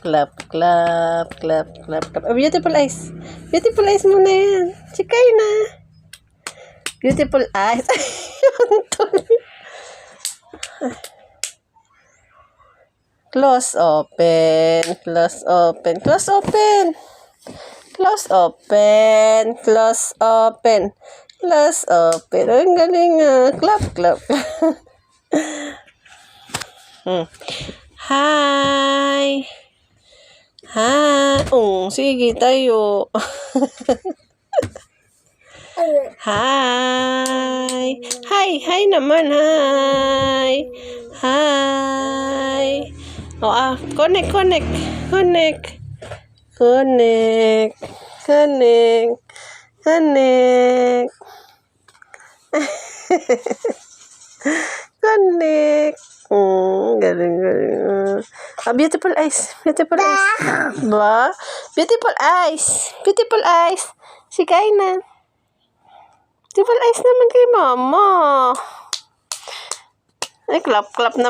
Clap, clap, clap, clap, clap. Oh, beautiful eyes. Beautiful eyes mo na yan. Sikay na. Beautiful eyes. Close, open. Close, open. Close, open. Close, open. Close, open. Close, open. Ang galing ah. Clap, clap. Hi. Hi. Sige tayo. Hi. Hi naman. Hi. Hi. Connect. Connect. Connect. Galing. Beautiful eyes. Beautiful eyes. Ba? Beautiful eyes. Beautiful eyes. Sikay na. Beautiful eyes naman kay mama. Ay, clap naman.